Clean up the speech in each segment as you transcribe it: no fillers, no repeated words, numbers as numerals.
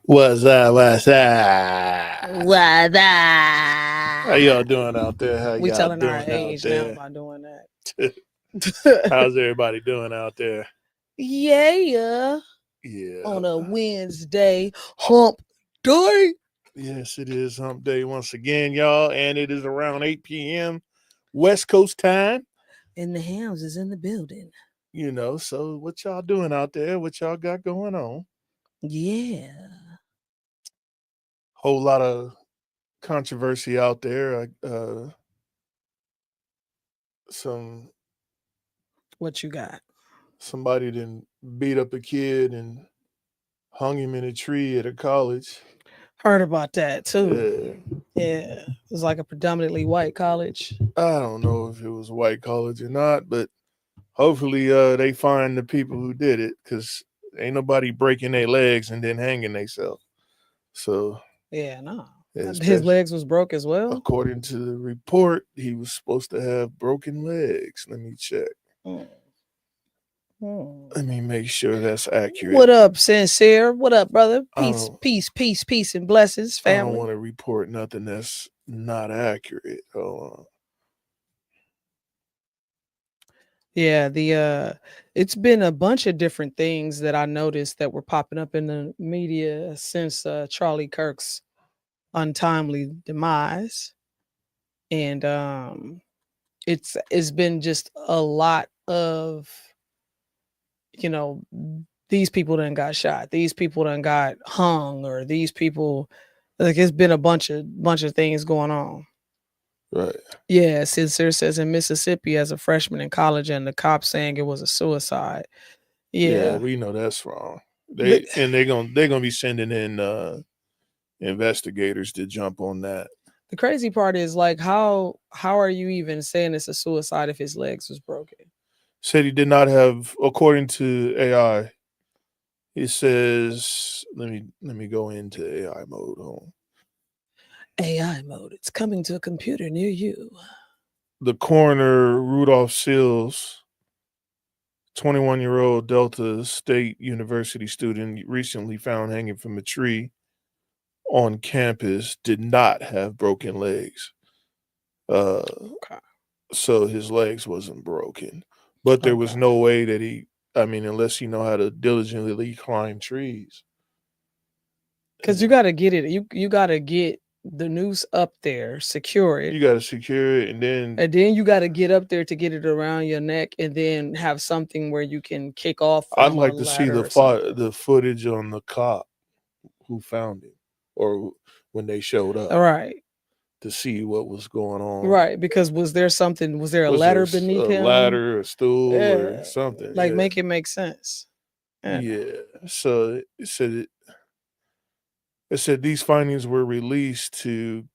What's up? What's up? What How y'all doing out there? How We y'all telling our doing out age now there? by doing that. How's everybody doing out there? Yeah. Yeah. On a Wednesday, hump day. Yes, it is hump day once again, y'all. And it is around 8 p.m. West Coast time. And the Hams is in the building. You know, so what y'all doing out there? What y'all got going on? Yeah. Whole lot of controversy out there. What you got? Somebody done beat up a kid and hung him in a tree at a college. Heard about that too. Yeah. It was like a predominantly white college. I don't know if it was white college or not, but hopefully they find the people who did it, because ain't nobody breaking their legs and then hanging themselves. So Yeah, no. His especially- legs was broke as well. according to the report, he was supposed to have broken legs. Let me check. Let me make sure that's accurate. What up, Sincere? What up, brother? I Peace, and blessings, I don't family. want to report nothing that's not accurate. Yeah, it's been a bunch of different things that I noticed that were popping up in the media since Charlie Kirk's untimely demise. And it's been just a lot of, these people done got shot, these people done got hung, or these people, like, it's been a bunch of things going on. Right. Yeah, Sincere says in Mississippi as a freshman in college, and the cops saying it was a suicide. Yeah, we know that's wrong. They're gonna be sending in investigators to jump on that. The crazy part is, like, how are you even saying it's a suicide if his legs was broken? Said he did not have, according to AI. It says, let me go into AI mode. Hold on. AI mode. It's coming to a computer near you. The coroner, Rudolph Seals, 21-year-old Delta State University student recently found hanging from a tree on campus, did not have broken legs. Okay. So his legs wasn't broken. But there was no way that unless you know how to diligently climb trees. Because you got to get it. You got to get the noose up there, secure it. You got to secure it, and then you got to get up there to get it around your neck, and then have something where you can kick off. I'd like to see the footage on the cop who found him, or when they showed up. All right. To see what was going on. Right, because was there a ladder beneath him? A ladder, a stool, or something. Like, make it make sense. Yeah. So it said these findings were released to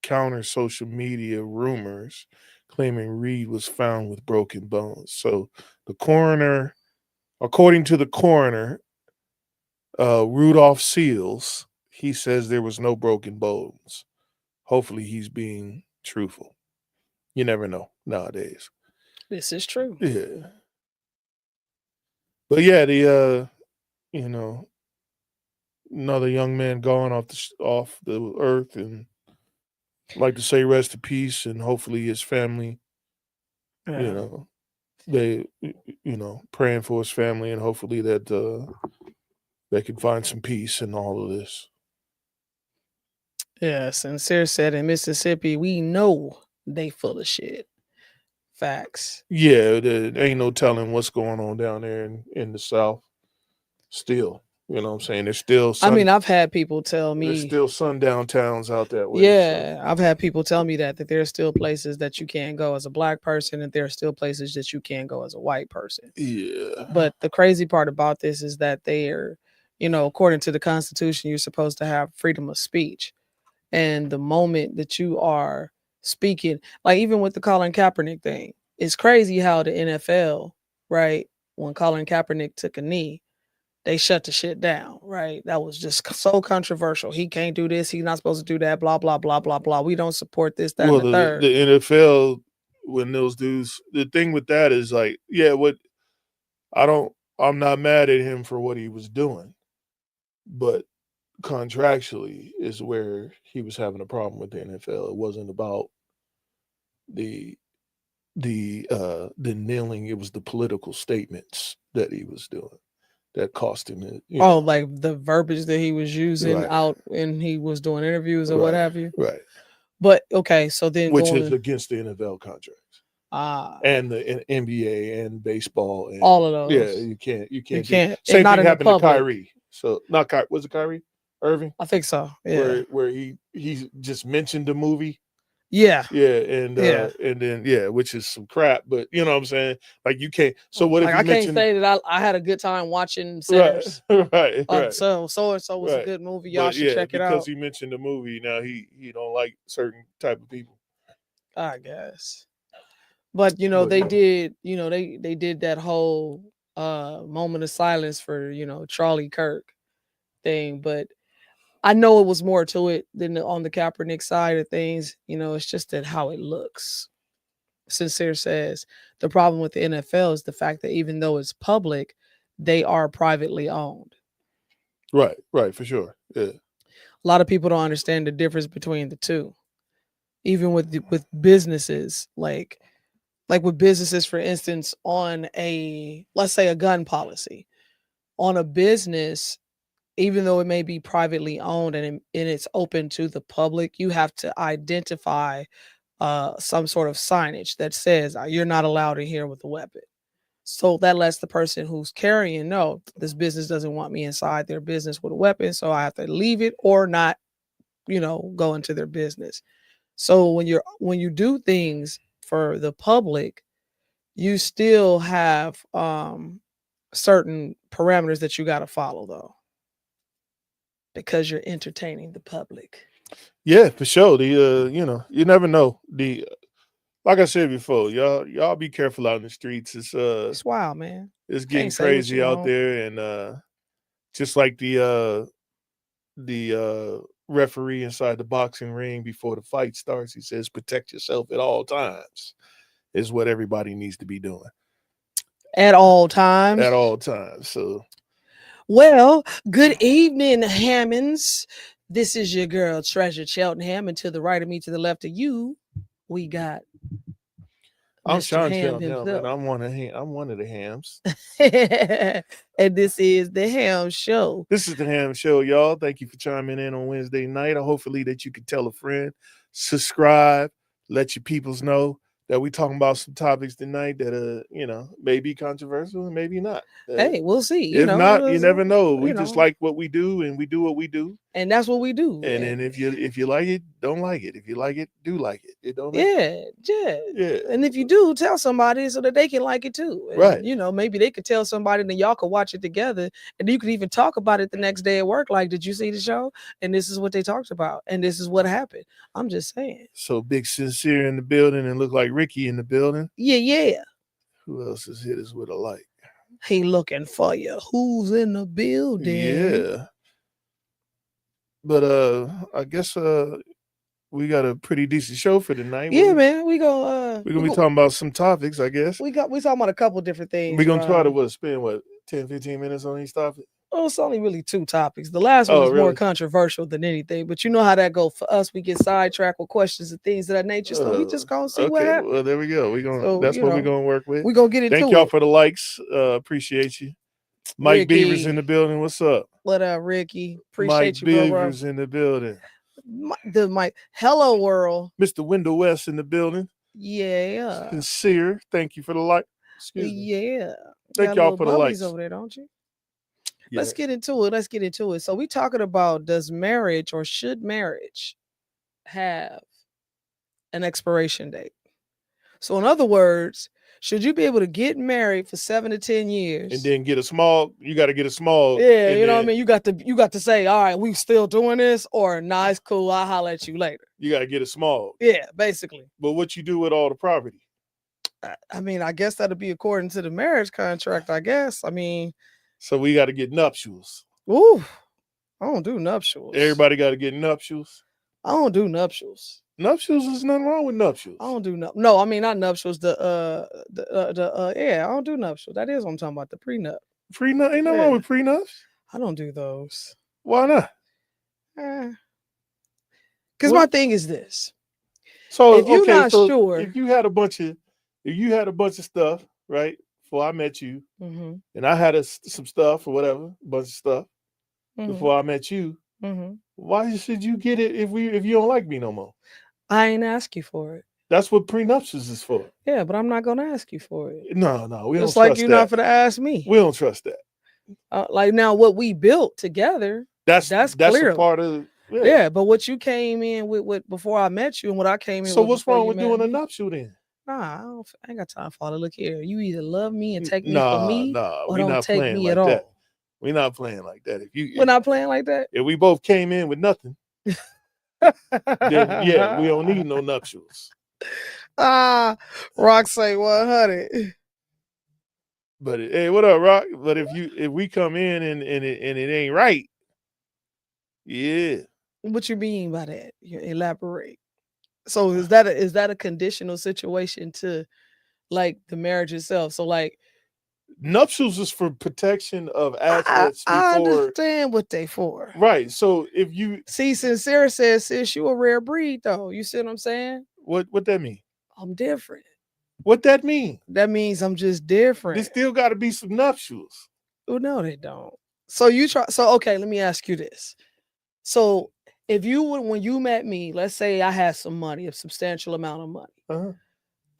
counter social media rumors claiming Reed was found with broken bones. So the coroner, according to the coroner, Rudolph Seals, he says there was no broken bones. Hopefully he's being truthful. You never know nowadays. This is true. Yeah. But yeah, another young man gone off the earth, and I'd like to say rest in peace, and hopefully his family, they, praying for his family, and hopefully that they can find some peace in all of this. Yeah, Sincere said in Mississippi, we know they full of shit. Facts. Yeah, there ain't no telling what's going on down there in the South still. You know what I'm saying? There's still I mean, I've had people tell there's me, still sundown towns out that way. So yeah, I've had people tell me that there are still places that you can't go as a black person, and there are still places that you can't go as a white person. yeah. But the crazy part about this is that they are, according to the Constitution, you're supposed to have freedom of speech. And the moment that you are speaking, like even with the Colin Kaepernick thing, it's crazy how the NFL, right, when Colin Kaepernick took a knee, they shut the shit down, right? That was just so controversial. He can't do this. He's not supposed to do that. Blah blah blah blah blah. We don't support this, that, and Well, the the third. the NFL, when those dudes, the thing with that is like, yeah, what I don't, I'm not mad at him for what he was doing, but contractually is where he was having a problem with the NFL. It wasn't about the the kneeling. It was the political statements that he was doing that cost him it. You Oh, know, like the verbiage that he was using right, out when he was doing interviews or what right, have you. right. But okay, so then Which is going against the NFL contracts ah and the NBA and baseball and all of yeah, those. you You can't do. can't, and Same not thing in the happened to public. Kyrie. So not Kyrie, was it Kyrie Irving? I think so. Yeah. Where he just mentioned the movie. Yeah. Yeah, Yeah. and then yeah, which is some crap, but you know what I'm saying? Like you can't. So what if Like he I can't mentioned say that I had a good time watching right, Sinners. right, So and so was a right. good movie. Y'all But should yeah, check it because out. he mentioned the movie, now he don't like certain type of people. I guess. But But they yeah, did, they did that whole moment of silence for, Charlie Kirk thing. But I know it was more to it than on the Kaepernick side of things. It's just that how it looks. Sincere says the problem with the NFL is the fact that even though it's public, they are privately owned. right, for sure. Yeah, A lot of people don't understand the difference between the two. Even with businesses, like with businesses, for instance, on a, let's say, a gun policy, on a business, even though it may be privately owned and it's open to the public, you have to identify some sort of signage that says you're not allowed in here with a weapon. So that lets the person who's carrying know this business doesn't want me inside their business with a weapon, so I have to leave it or not, go into their business. So when you do things for the public, you still have certain parameters that you got to follow though, because you're entertaining the public. yeah, for sure. The you never know. The like I said before, y'all be careful out in the streets. It's wild, man. It's getting Can't say what you crazy out want. there, and just like the referee inside the boxing ring before the fight starts, he says, "Protect yourself at all times." Is what everybody needs to be doing At all times. at all times. So Well, good evening, Hammonds. This is your girl, Treasure Cheltenham, and to the right of me, to the left of you, we got I'm Mr. Sean Ham Cheltenham, and himself. I'm one of the hams. And this is the Ham Show. This is the Ham Show, y'all. Thank you for chiming in on Wednesday night. Hopefully that you can tell a friend, subscribe, let your peoples know that we talking about some topics tonight that may be controversial and maybe not. Hey, we'll see. If not, you never know. We just like what we do, and we do what we do. And that's what we do. And then if you like it, don't like it. If you like it, do like it. It don't matter. Yeah. And if you do, tell somebody so that they can like it too. And, Right. Maybe they could tell somebody, and then y'all could watch it together, and you could even talk about it the next day at work. Like, did you see the show? And this is what they talked about, and this is what happened. I'm just saying. So Big Sincere in the building and look like Ricky in the building. Yeah. Who else is hit us with a like? He looking for you. Who's in the building? Yeah. But I guess we got a pretty decent show for tonight. Yeah, man. We're gonna be talking about some topics, I guess. We talking about a couple different things. We're gonna try to spend 10, 15 minutes on each topic. Oh, it's only really two topics. The last one was more controversial than anything, but you know how that goes for us. We get sidetracked with questions and things of that nature, so we just gonna see what happens. Well, there we go. That's what we're gonna work with. We're gonna get into it. Thank y'all for the likes. Appreciate you. Mike Ricky. Beavers in the building. What's up? What up, Ricky? Mike Appreciate you, Beavers in the building. Mike. Hello, world. Mr. Window West in the building. Yeah. Sincere. Thank you for the like. Excuse me. Yeah. Thank y'all for the likes over there, don't you? Let's Yeah. get into it. Let's get into it. So we talking about, does marriage or should marriage have an expiration date? So in other words, should you be able to get married for 7 to 10 years? And then get a small, you got to get a small. Yeah, and you know what I then mean? You got to say, all right, we still doing this, or nah, it's cool, I'll holler at you later. You got to get a small. Yeah, basically. But what you do with all the property? I mean, I guess that'll be according to the marriage contract, I guess. I mean, So we got to get nuptials. ooh, I don't do nuptials. Everybody got to get nuptials. I don't do nuptials. Nuptials, is nothing wrong with nuptials. I don't do no. I mean, not nuptials. Yeah, I don't do nuptials. That is what I'm talking about. The prenup. Prenup, ain't nothing wrong with prenups. I don't do those. Why not? Because my thing is this. So if you're not so sure, if you had a bunch of stuff, right? Before I met you, and I had some stuff or whatever, a bunch of stuff before I met you. Why should you get it if you don't like me no more? I ain't ask you for it. That's what prenuptials is for. Yeah, but I'm not gonna ask you for it. No, we don't. It's like you're not gonna ask me. We don't trust that. Like now, what we built together. That's clear. A part of. Yeah, but what you came in with before I met you, and what I came in. So with what's wrong with doing me? a nuptial then? Nah, I ain't got time for all that. Look here, you either love me and take me for me, or don't take me like at all. That. We're not playing like that. We're not playing like that. If we both came in with nothing, then yeah, we don't need no nuptials. Rock say 100. But hey, what up, Rock? But if we come in and it ain't right, yeah. What you mean by that? You elaborate. So is that a conditional situation to like the marriage itself? So like nuptials is for protection of assets. I understand what they for. Right. So if you see, Sincere says, sis, you a rare breed though. You see what I'm saying? What that mean? I'm different. What that mean? That means I'm just different. There still got to be some nuptials. Oh no, they don't. So okay, let me ask you this. So if when you met me, let's say I had some money, a substantial amount of money,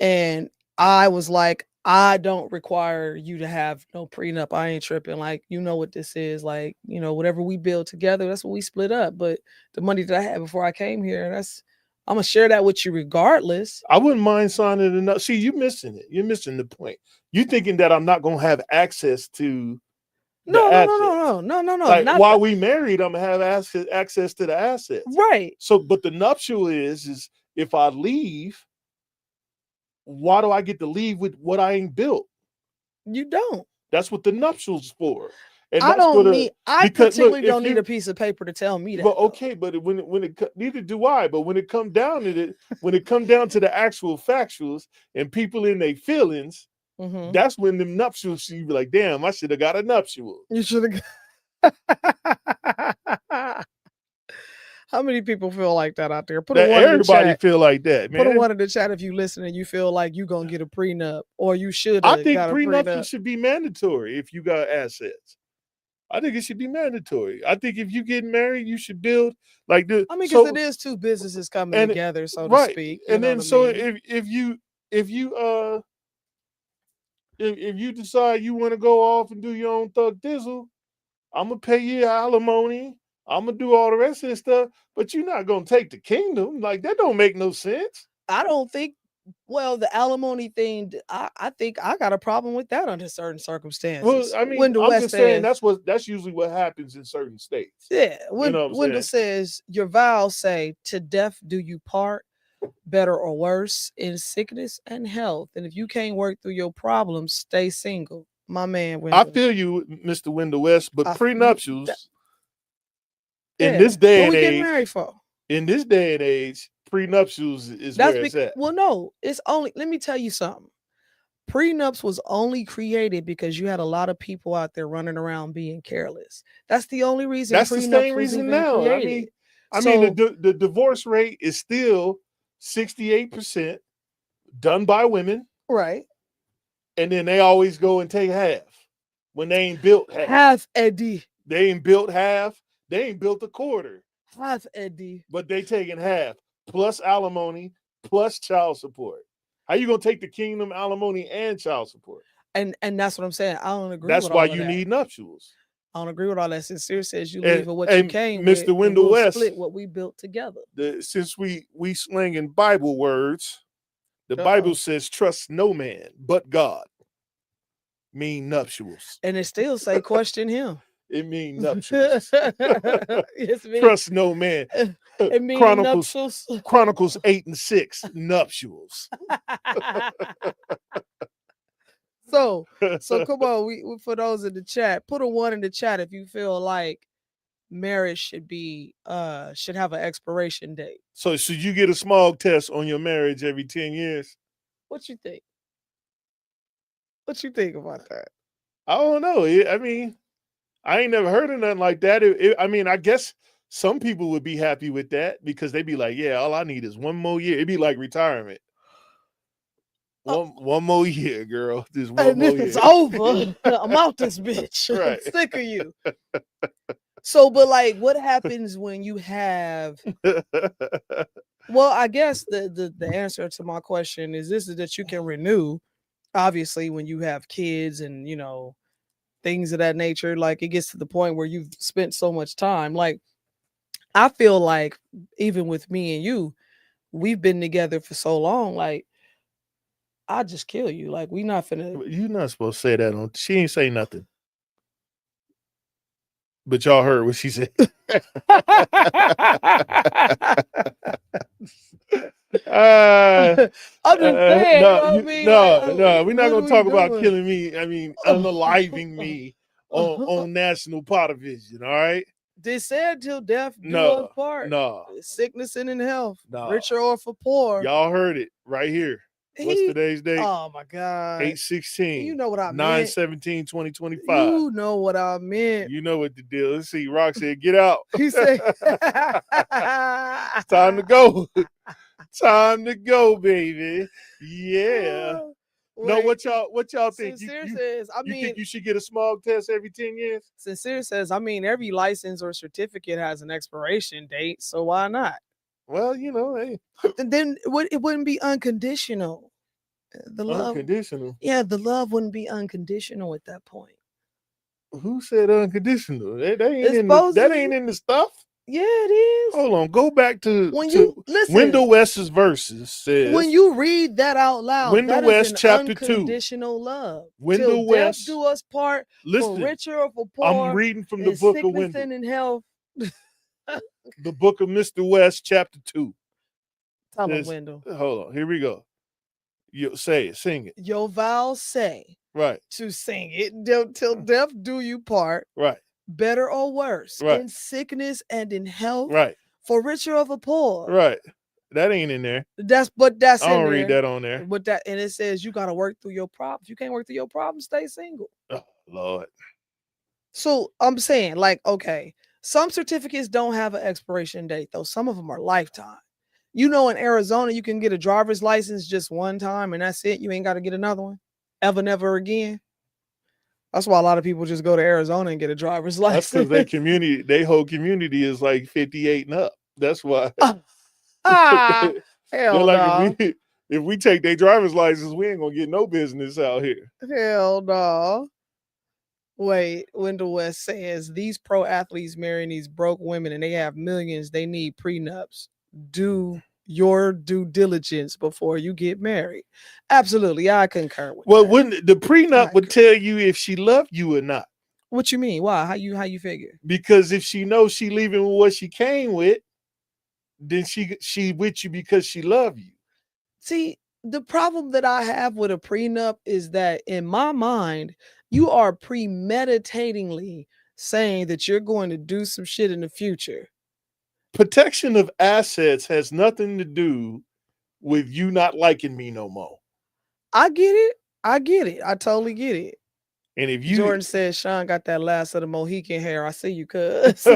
and I was like, I don't require you to have no prenup. I ain't tripping. Like, you know what this is. Like, you know, whatever we build together, that's what we split up. But the money that I had before I came here, I'm going to share that with you regardless. I wouldn't mind signing enough. See, you're missing it. You're missing the point. You're thinking that I'm not going to have access to No. Like, while we married, I'm going to have access to the assets. Right. So, but the nuptial is if I leave, why do I get to leave with what I ain't built? You don't. That's what the nuptial's for. And I particularly don't need a piece of paper to tell me that. But okay, but when it neither do I. But when it come down to the actual factuals and people in their feelings, that's when the nuptials, you be like, damn, I should have got a nuptial. You should have. How many people feel like that out there? Everybody feel like that, man. Put a one in the chat if you listen and you feel like you gonna get a prenup, or you should. I think prenup should be mandatory if you got assets. I think it should be mandatory. I think if you get married, you should build like the. I mean, because it is two businesses coming together, so to speak. And then, if you decide you want to go off and do your own thug dizzle, I'm gonna pay you alimony. I'm gonna do all the rest of this stuff, but you're not gonna take the kingdom. Like, that don't make no sense. I don't think. Well, the alimony thing, I think I got a problem with that under certain circumstances. Well, I mean, I'm just saying that's usually what happens in certain states. Yeah, Wendell says your vows say, "To death do you part, better or worse, in sickness and health. And if you can't work through your problems, stay single." My man, Wendell. I feel you, Mr. Wendell West, but prenuptials in this day and age, getting married for? In this day and age, prenuptials is where it's at. Well, no, it's only. Let me tell you something. Prenups was only created because you had a lot of people out there running around being careless. That's the only reason. That's the same reason now. Created. I mean, the divorce rate is still 68% done by women, right? And then they always go and take half when they ain't built half. Half, Eddie. They ain't built half. They ain't built a quarter. Half, Eddie. But they taking half plus alimony plus child support. How you gonna take the kingdom, alimony, and child support? And that's what I'm saying. I don't agree. That's with why all you of need nuptials. I don't agree with all that. Sincere says you leave And with what you and came with, Mr. and Wendell we'll West, split what we built together. since we slinging Bible words, the Bible Uh-oh. says, "Trust no man but God." Mean nuptials. And it still say question him. It mean nuptials. Yes, me. Trust no man. It mean Chronicles nuptials. 8 and 6, nuptials. So come on, for those in the chat, put a 1 in the chat if you feel like marriage should have an expiration date. So should you get a smog test on your marriage every 10 years? What you think? What you think about that? I don't know. I mean, I ain't never heard of nothing like that. I mean, I guess some people would be happy with that because they'd be like, yeah, all I need is one more year. It'd be like retirement. One more year, girl. Just one And more then it's year. over. I'm out this bitch. Right. I'm sick of you. So, but like, what happens when you have? Well, I guess the answer to my question is this: is that you can renew, obviously, when you have kids and things of that nature. Like, it gets to the point where you've spent so much time. Like, I feel like even with me and you, we've been together for so long. Like, I just kill you. Like, we not finna. You're not supposed to say that on. She ain't say nothing. But y'all heard what she said. I'm just saying. No, we're not what are gonna we talk about doing? killing me. I mean, unaliving me on national television. All right. They said till death do us part. No. Sickness and in health. No. Richer or for poor. Y'all heard it right here. What's today's date? Oh my God. 8/16. You know what I meant. 9/17/2025. You know what I meant. You know what the deal. Let's see. Rock said, "Get out." He said, "It's time to go. Time to go, baby." Yeah. No, what y'all think? Sincere says, you think you should get a smog test every 10 years? Sincere says, I mean, every license or certificate has an expiration date, so why not? Well, hey. Then it wouldn't be unconditional. The love, unconditional. Yeah, the love wouldn't be unconditional at that point. Who said unconditional? That ain't in the stuff. Yeah, it is. Hold on, go back to listen. Wendell West's verses says, when you read that out loud, Wendell West chapter 2, unconditional love. Wendell West, death do us part. Listen, for richer or for poor. I'm reading from the book of Wendell. And in health. The book of Mr. West, chapter 2. Tell him, Wendell. Hold on, here we go. You say it, sing it. Your vows say, right, to sing it till death do you part. Right. Better or worse, right, in sickness and in health. Right. For richer or for poor. Right. That ain't in there. That's I don't read that on there. But and it says you gotta work through your problems. You can't work through your problems, stay single. Oh, Lord. So I'm saying, like, okay, some certificates don't have an expiration date, though. Some of them are lifetime. In Arizona, you can get a driver's license just one time, and that's it. You ain't got to get another one ever, never again. That's why a lot of people just go to Arizona and get a driver's license. That's because their whole community is like 58 and up. That's why. Hell like, if we take their driver's license, we ain't gonna get no business out here. Hell no. Wait, Wendell West says these pro athletes marrying these broke women and they have millions. They need prenups. Do your due diligence before you get married. Absolutely, I concur with that. Well, wouldn't the prenup would tell you if she loved you or not? What you mean? Why? How you figure? Because if she knows she leaving with what she came with, then she with you because she love you. See, the problem that I have with a prenup is that in my mind, you are premeditatingly saying that you're going to do some shit in the future. Protection of assets has nothing to do with you not liking me no more. I get it. I totally get it. And if you Jordan says Sean got that last of the Mohican hair. I see you, cuz.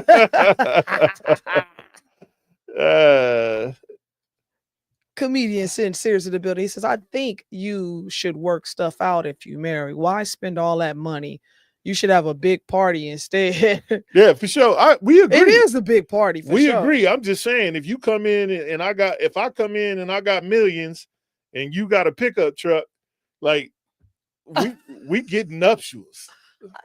Comedian Sincere to the building. He says, I think you should work stuff out if you marry. Why spend all that money? You should have a big party instead. Yeah, for sure. We agree. It is a big party. We agree. I'm just saying, if you come in and if I come in and I got millions and you got a pickup truck, like we get nuptials.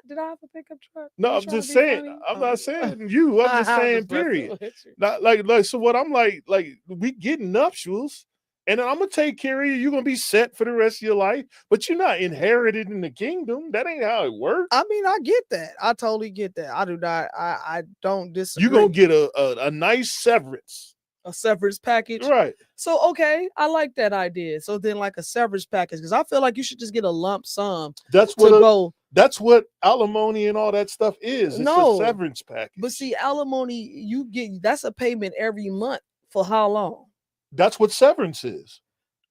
Did I have a pickup truck? No, You I'm trying to just be saying. funny? I'm Oh. not saying you. I'm just I'm saying. just messing Period. with you. Not like so. What I'm like we getting nuptials, and then I'm gonna take care of you. You're gonna be set for the rest of your life, but you're not inherited in the kingdom. That ain't how it works. I mean, I get that. I totally get that. I do not. I don't You're gonna disagree. get a nice severance, A severance package. right? So okay, I like that idea. So then, like a severance package, because I feel like you should just get a lump sum That's to what go. that's what alimony and all that stuff is. It's a No, severance package. but see, alimony, you get that's a payment every month for how long? That's what severance is.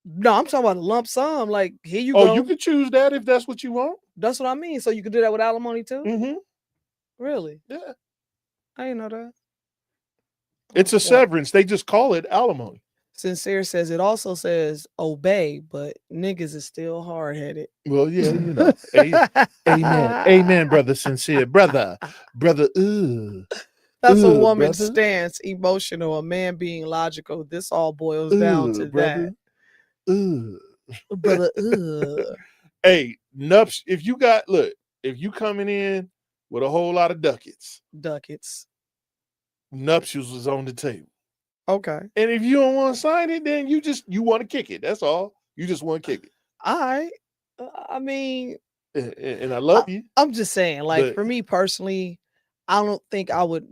No, I'm talking about a lump sum. Like here you Oh, you go. could choose that if that's what you want. That's what I mean. So you could do that with alimony too. Mm-hmm. Really? Yeah. I didn't know that. It's a Well, severance. They just call it alimony. Sincere says it also says obey, but niggas is still hard headed. Well, yeah, amen. Amen, brother Sincere. Brother. That's a woman's Brother. stance, emotional, a man being logical. This all boils down to Brother. Brother, Hey, if you coming in with a whole lot of ducats, ducats. nuptials is on the table. Okay. And if you don't want to sign it, then you want to kick it. That's all. You just want to kick it. All right. I mean, and I love you. I'm just saying, like, but for me personally, I don't think I would.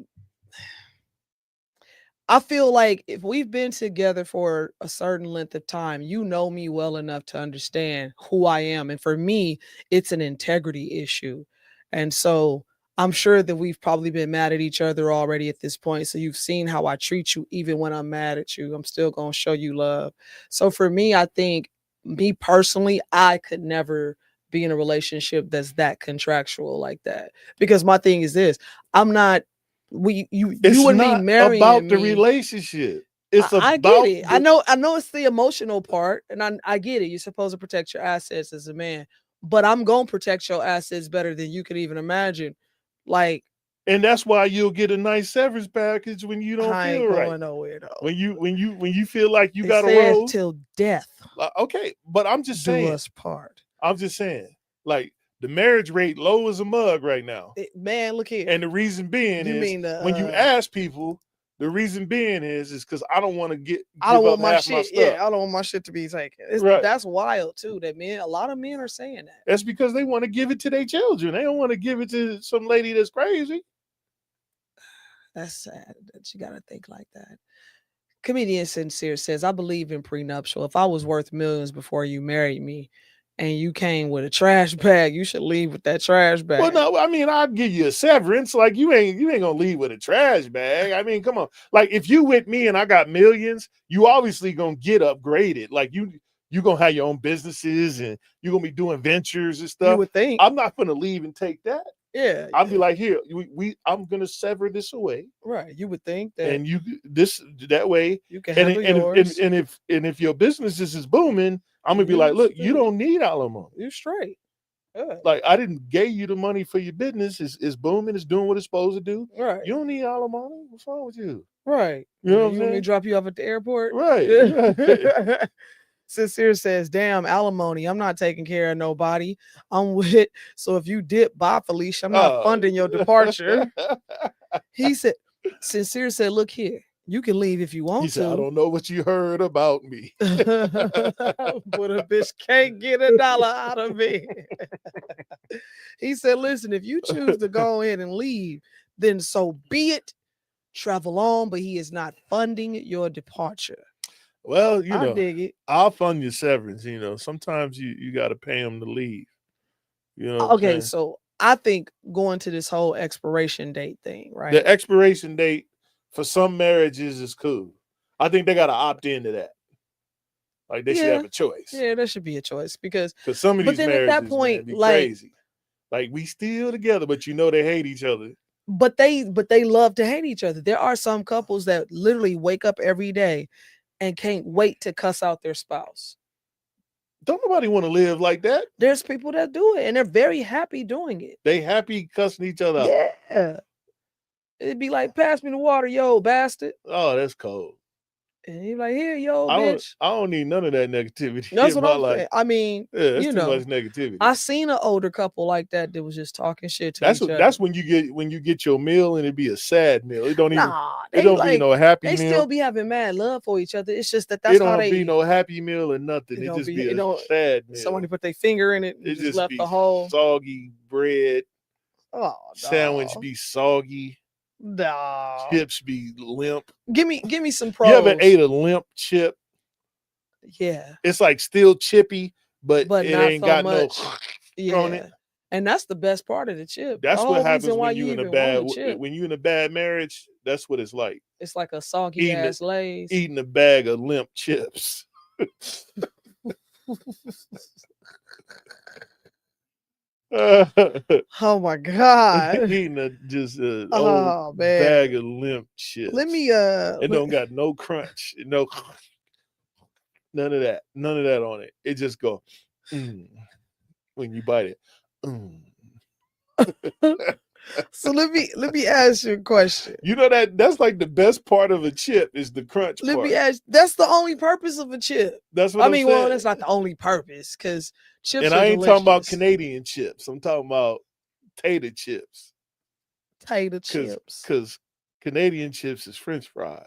I feel like if we've been together for a certain length of time, you know me well enough to understand who I am. And for me, it's an integrity issue. And so I'm sure that we've probably been mad at each other already at this point. So you've seen how I treat you, even when I'm mad at you. I'm still going to show you love. So for me, I think, me personally, I could never be in a relationship that's that contractual like that. Because my thing is this, I'm not you wouldn't be marrying about the me. relationship. It's I get about it. I know it's the emotional part, and I get it. You're supposed to protect your assets as a man, but I'm gonna protect your assets better than you could even imagine. Like, and that's why you'll get a nice severance package when you don't I feel ain't right. going nowhere though. When you feel like you It got to says roll till death okay, but I'm just do saying. us part. I'm just saying, like the marriage rate low as a mug right now. Man, look here. And the reason being You is mean the, when you ask people, the reason being is because I don't want to I don't give want up my half shit. my stuff. Yeah, I don't want my shit to be taken. Right. That's wild too. That a lot of men are saying that. That's because they want to give it to their children. They don't want to give it to some lady that's crazy. That's sad that you gotta think like that. Comedian Sincere says, I believe in prenuptial. If I was worth millions before you married me and you came with a trash bag, you should leave with that trash bag. Well, no, I mean, I'd give you a severance. Like you ain't gonna leave with a trash bag. I mean, come on. Like if you with me and I got millions, you obviously gonna get upgraded. Like you gonna have your own businesses and you're gonna be doing ventures and stuff. You would think. I'm not gonna leave and take that. Yeah. I'll be like, here, I'm gonna sever this away. Right. You would think that. And that way you can handle yours. And if your business is booming, I'm gonna be like, look, you don't need alimony. You're straight. Yeah. Like I didn't give you the money for your business. It's booming. It's doing what it's supposed to do. Right. You don't need alimony. What's wrong with you? Right. You know what I'm want saying? me to drop you off at the airport? Right. Sincere says, damn, alimony. I'm not taking care of nobody. I'm with. So if you dip, bye, Felicia. I'm not funding your departure. He said, Sincere said, look here. You can leave if you want he to. Said, I don't know what you heard about me. But a bitch can't get $1 out of me. He said, listen, if you choose to go in and leave, then so be it. Travel on, but he is not funding your departure. Well, I dig it. I'll fund your severance. Sometimes you got to pay them to leave. Okay, so I think going to this whole expiration date thing, right? The expiration date for some marriages is cool. I think they got to opt into that. Like they should have a choice. Yeah, there should be a choice because some of these marriages, at that point, man, be crazy. Like we still together, but they hate each other. But they love to hate each other. There are some couples that literally wake up every day and can't wait to cuss out their spouse. Don't nobody want to live like that. There's people that do it, and they're very happy doing it. They happy cussing each other out. Yeah. It'd be like, pass me the water, yo, bastard. Oh, that's cold. And he like, here, yo, I don't bitch. I don't need none of that negativity That's in what my I'm life. saying. I mean, Yeah, that's you too much know, negativity. I seen an older couple like that was just talking shit to That's each other. when you get your meal and it be a sad meal. It Nah, they don't be like no happy they still meal. be having mad love for each other. It's just that It that's how don't be they no happy meal or nothing. it It don't just be be it a don't sad somebody meal. put their finger in it and It just just left be the whole soggy bread, oh sandwich no. be soggy, No. chips be limp. Give me some You ever pros. ate a limp chip? Yeah. It's like still chippy, but But it not ain't so got no much. on it. Yeah. And that's the best part of the chip. The That's what whole happens reason why you even want a chip. when you in a bad marriage. That's what it's like It's like a soggy eating ass Lays. eating a bag of limp chips. Oh my god. Eating a old Oh bag man. of limp Let chips. me It don't got no crunch, no none of that, on it. It just go mm, when you bite it. Mm. so let me ask you a question. You know that's like the best part of a chip is the crunch Let me part. ask that's the only purpose of a chip. That's what I I'm mean, well, saying. that's not the only purpose because chips And are I ain't talking about delicious. Canadian chips. I'm talking about tater chips. Tater Cause chips. cause Canadian chips is French fries.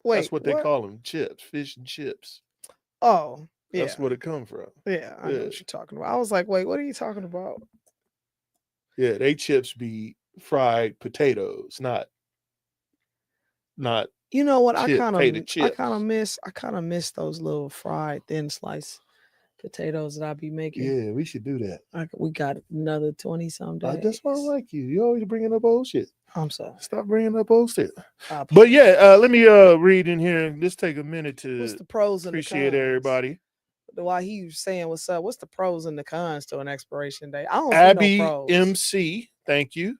Wait, That's what they what? call them, chips, fish and chips. Oh, yeah. That's where it come from. Yeah, I know Yeah. what you're talking about. I was like, wait, what are you talking about? Yeah, they chips be fried potatoes, not You know what? tater chips. I kind of miss those little fried thin slice potatoes that I be making. Yeah, we should do that. We got another 20 some days. That's why I like you. You always bringing up old shit. I'm sorry. Stop bringing up old shit. I But apologize. yeah, let me read in here and just take a minute What's to the pros and the appreciate cons? everybody. Why he saying what's up? What's the pros and the cons to an expiration date? I don't see no Abby pros. MC, thank you.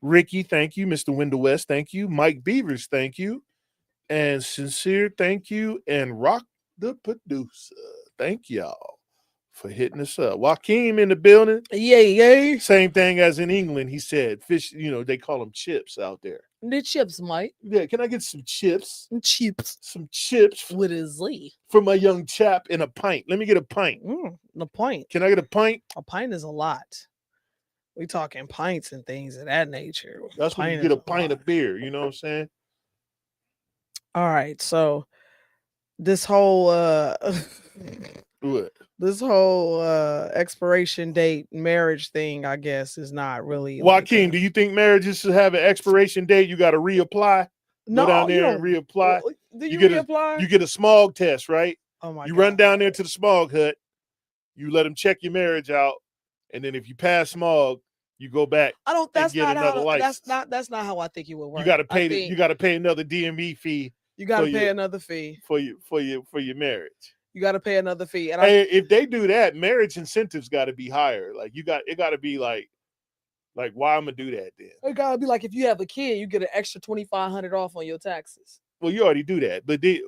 Ricky, thank you. Mr. Wendell West, thank you. Mike Beavers, thank you. And sincere thank you. And Rock the producer, thank y'all for hitting us up. Joaquin in the building. Yay, yay. Same thing as in England. He said fish, they call them chips out there. The chips, Mike. Yeah, can I get some chips? Chips. Some chips With a Z. for my young chap in a pint. Let me get a pint. The pint. Can I get a pint? A pint is a lot. We talking pints and things of that nature. That's when you get a pint of beer. You know what I'm saying? All right, so this whole What? this whole expiration date marriage thing, I guess, is not really. Joaquin, do you think marriages should have an expiration date? You got to reapply. No, Go down you there and don't. reapply. Do you get reapply? you get a smog test, right? Oh my You god! run down there to the smog hut. You let them check your marriage out, and then if you pass smog, you go back. I don't. And That's get not another how. license. That's not how I think it would work. You got to pay. You got to pay another DMV fee. You got to pay another fee for your marriage. You got to pay another fee. And if they do that, marriage incentives got to be higher. Like it got to be like why I'm gonna do that then? It gotta be like if you have a kid, you get an extra $2,500 off on your taxes. Well, you already do that, but they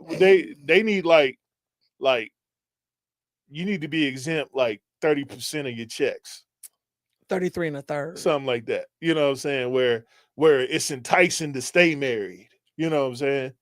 need like you need to be exempt like 30% of your checks. 33 1/3. Something like that. You know what I'm saying? Where it's enticing to stay married. You know what I'm saying?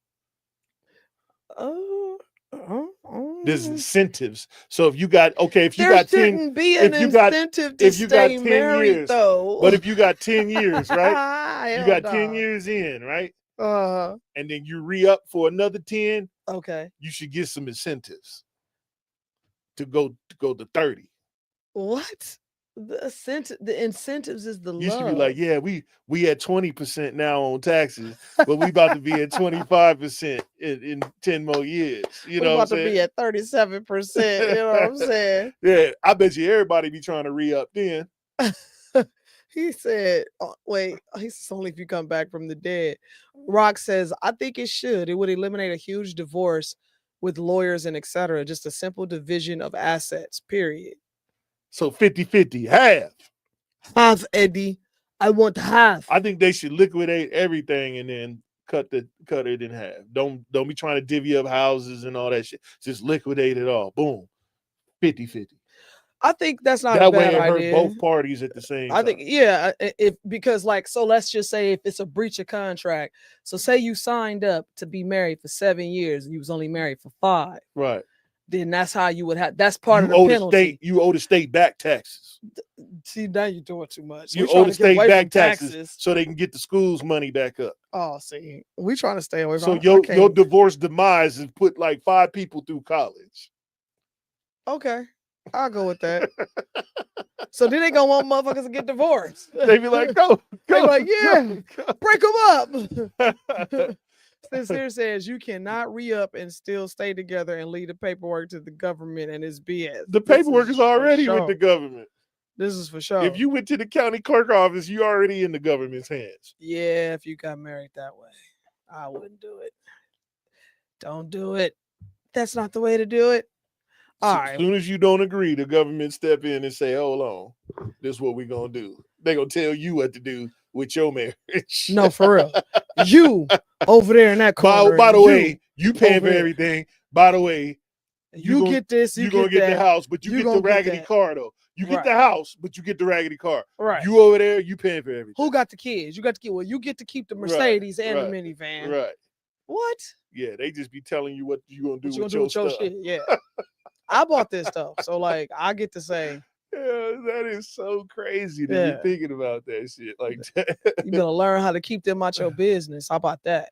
There's incentives. So if you got if you got 10 be an incentive to stay married years, though. But if you got 10 years, right? You got 10 years in, right? And then you re-up for another 10. Okay. You should get some incentives to go to 30. What? The incentives is the You love. should be like, yeah, we at 20% now on taxes, but we about to be at 25% in 10 more years. You know what I'm saying? We about to be at 37%. You know what I'm saying? Yeah, I bet you everybody be trying to re-up then. He said, wait, he says only if you come back from the dead. Rock says, I think it should. It would eliminate a huge divorce with lawyers and etc. Just a simple division of assets, period. So 50-50, half. Half, Eddie. I want half. I think they should liquidate everything and then cut it in half. Don't be trying to divvy up houses and all that shit. Just liquidate it all. Boom. 50-50. I think that's not a That bad way it hurt idea. both parties at the same I time. think, yeah, if because like, so let's just say if it's a breach of contract. So say you signed up to be married for 7 years and you was only married for 5. Right. Then that's how you would have. That's part of You the owe the penalty. state. You owe the state back taxes. See, now you're doing too much. You We're owe trying the to get state away back from taxes so they can get the school's money back up. Oh, see, we trying to stay away So from. your divorce demise has put like 5 people through college. Okay, I'll go with that. So then they gonna want motherfuckers to get divorced. They be like, go. They be like, yeah, go. break them up. Since here says you cannot re-up and still stay together and leave the paperwork to the government and it's BS. The paperwork is already with the government. This is for sure. If you went to the county clerk office, you already in the government's hands. Yeah, if you got married that way, I wouldn't do it. Don't do it. That's not the way to do it. All right. As soon as you don't agree, the government step in and say, hold on, this is what we're going to do. They're going to tell you what to do with your marriage. No, for real. You over there in that corner. By the way, you paying for everything. By the way, you get this, you're going to get the house, but you get the raggedy car, though. You get the house, but you get the raggedy car. Right. You over there, you paying for everything. Who got the kids? You got the kid. Well, you get to keep the Mercedes and the minivan. Right. What? Yeah, they just be telling you what you're going to do with your stuff. Shit. Yeah. I bought this stuff. So, like, I get to say. Yeah, that is so crazy that you're thinking about that shit like that. You better learn how to keep them out your business. How about that?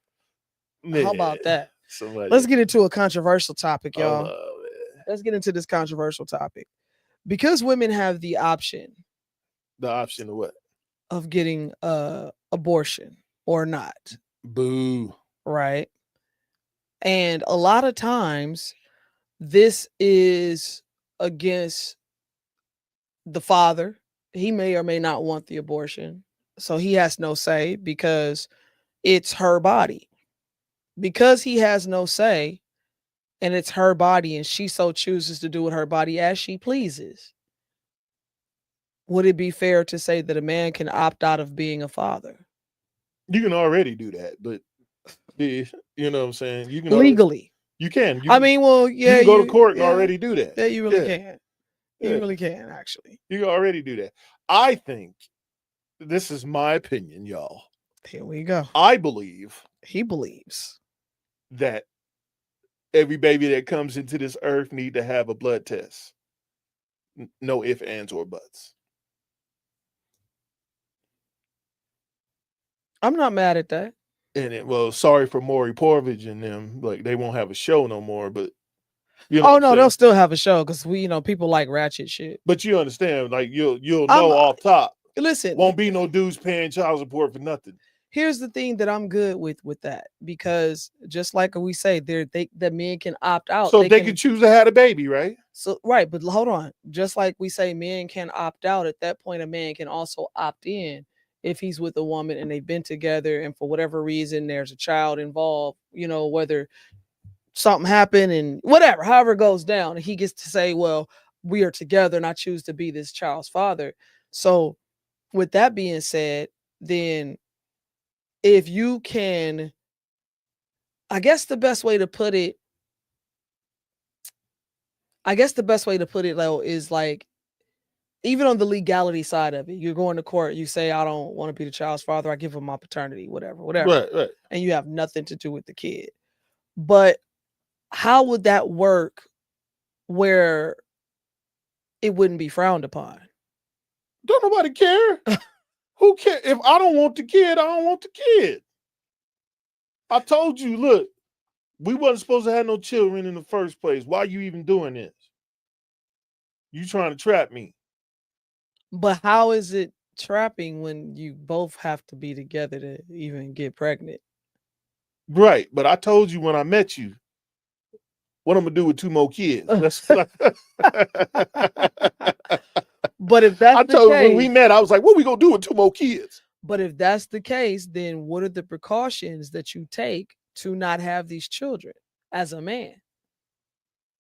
Man, how about that? Somebody. Let's get into a controversial topic, y'all. Oh, let's get into this controversial topic. Because women have the option. The option of what? Of getting abortion or not. Boo. Right. And a lot of times this is against the father. He may or may not want the abortion. So he has no say because it's her body. Because he has no say and it's her body and she so chooses to do with her body as she pleases. Would it be fair to say that a man can opt out of being a father? You can already do that, but you know what I'm saying? You can legally. You can. I mean, well, yeah. You can go to court and already do that. Yeah, you really can. You really can, actually. You can already do that. I think, this is my opinion, y'all. Here we go. I believe. He believes. That every baby that comes into this earth need to have a blood test. No ifs, ands, or buts. I'm not mad at that. And sorry for Maury Povich and them. Like, they won't have a show no more, but they'll still have a show because people like ratchet shit. But you understand, like you'll know off top. Listen, won't be no dudes paying child support for nothing. Here's the thing that I'm good with that, because just like we say, the men can opt out. So they can choose to have a baby, right? So right, but hold on. Just like we say, men can opt out. At that point, a man can also opt in if he's with a woman and they've been together, and for whatever reason there's a child involved. Whether something happened and whatever, however it goes down, he gets to say, well, we are together and I choose to be this child's father. So with that being said, then if you can, I guess the best way to put it though is like, even on the legality side of it, you're going to court, you say, I don't want to be the child's father, I give him my paternity, whatever. Right. And you have nothing to do with the kid. But how would that work where it wouldn't be frowned upon? Don't nobody care. Who cares? If I don't want the kid, I don't want the kid. I told you, look, we wasn't supposed to have no children in the first place. Why are you even doing this? You trying to trap me. But how is it trapping when you both have to be together to even get pregnant? Right. But I told you when I met you, what I'm going to do with 2 more kids. But if that's the case, when we met, I was like, what are we going to do with 2 more kids? But if that's the case, then what are the precautions that you take to not have these children as a man?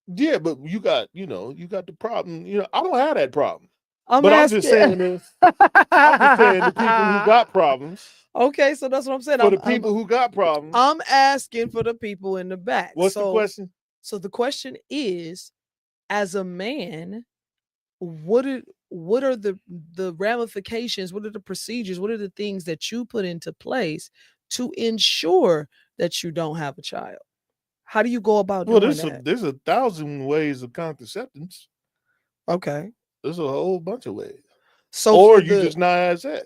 Yeah, but you got the problem. I don't have that problem. I'm just saying the people who got problems. Okay, so that's what I'm saying. For the people who got problems. I'm asking for the people in the back. What's the question? So the question is, as a man, what are the ramifications, what are the procedures, what are the things that you put into place to ensure that you don't have a child? How do you go about Well, doing that? there's a thousand ways of contraceptives. Okay. There's a whole bunch of ways. So Or for you the just not as that.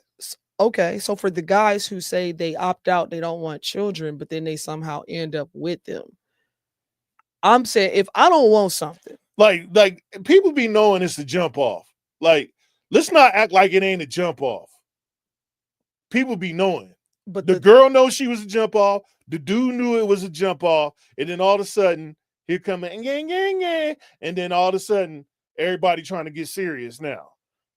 okay, so for the guys who say they opt out, they don't want children, but then they somehow end up with them. I'm saying if I don't want something, Like people be knowing it's a jump off. Like, let's not act like it ain't a jump off. People be knowing. but The the girl knows she was a jump off. The dude knew it was a jump off. And then all of a sudden, here come a gang, gang, gang. And then all of a sudden, everybody trying to get serious now.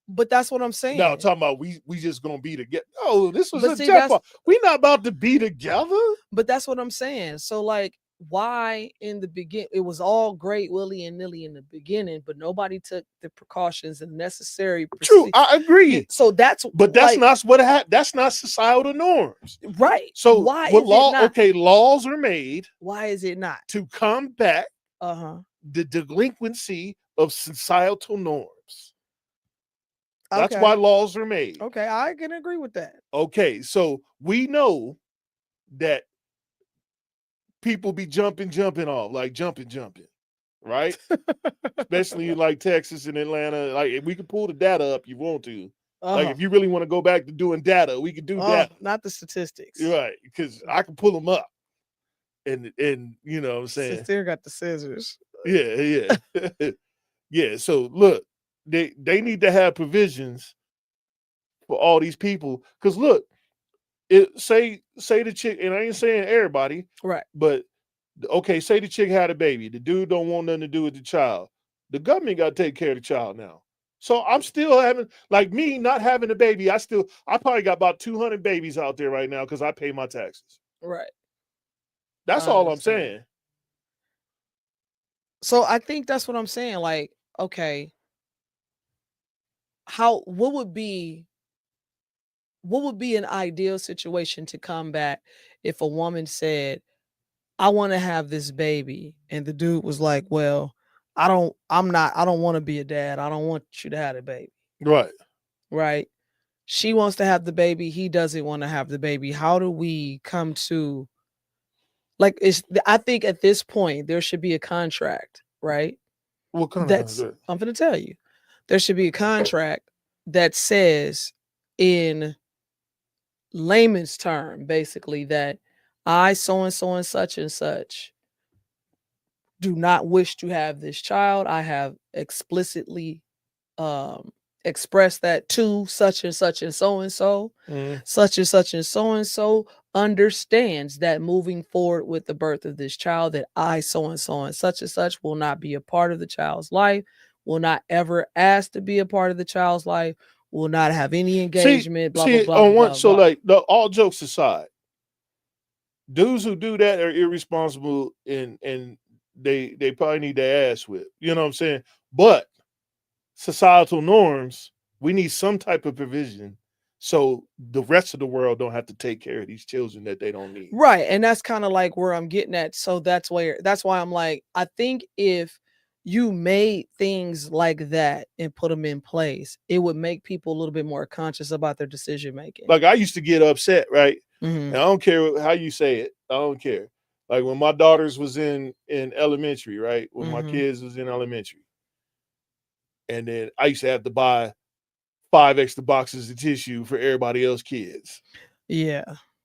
but that's what I'm Now saying. talking about we just gonna be together. Oh, this was But a see, jump off. We not about to be together. but that's what I'm saying. So like why in the begin it was all great willy and nilly in the beginning, but nobody took the precautions and necessary True, I agree. so that's But that's like not what that's not societal norms. right. So Why what is it law? not? Okay, laws are made Why is it not? to combat Uh-huh. the delinquency of societal norms. That's why Okay. laws are made. Okay, I can agree with that. Okay, so we know that people be jumping off, like jumping, right? Especially like Texas and Atlanta. Like if we can pull the data up, you want to. Like Uh-huh. if you really want to go back to doing data, we can do Oh, data, not the statistics. right? Because I can pull them up, and you know what I'm saying. Sincere got the scissors. Yeah, yeah, yeah. So look, they need to have provisions for all these people. Because look, it say the chick, and I ain't saying everybody, Right. but okay, say the chick had a baby, the dude don't want nothing to do with the child. The government got to take care of the child now. So I'm still having, like me not having a baby. I probably got about 200 babies out there right now because I pay my taxes. Right. That's I all I'm understand. saying. So I think that's what I'm saying. Like, okay, how what would be an ideal situation to combat if a woman said, I want to have this baby, and the dude was like, well, I don't want to be a dad. I don't want you to have a baby. Right. Right. She wants to have the baby. He doesn't want to have the baby. How do we come to like I think at this point there should be a contract, right? What kind of That's contract? I'm gonna tell you. There should be a contract that says in layman's term, basically, that I so and such do not wish to have this child. I have explicitly um expressed that to such and such and so and so. Mm. Such and so understands that moving forward with the birth of this child, that I so and such will not be a part of the child's life, will not ever ask to be a part of the child's life, will not have any engagement, blah blah See, blah blah on one, blah so blah. like all jokes aside, dudes who do that are irresponsible and they probably need their ass whipped. You know what I'm saying? But societal norms, we need some type of provision so the rest of the world don't have to take care of these children that they don't need. Right. And that's kind of like where I'm getting at. So that's why I'm like, I think if you made things like that and put them in place, it would make people a little bit more conscious about their decision making. Like I used to get upset, right? Mhm. And I don't care how you say it. I don't care. Like when my daughters was in elementary, right? When my Mhm. kids was in elementary. And then I used to have to buy 5 extra boxes of tissue for everybody else kids. Yeah.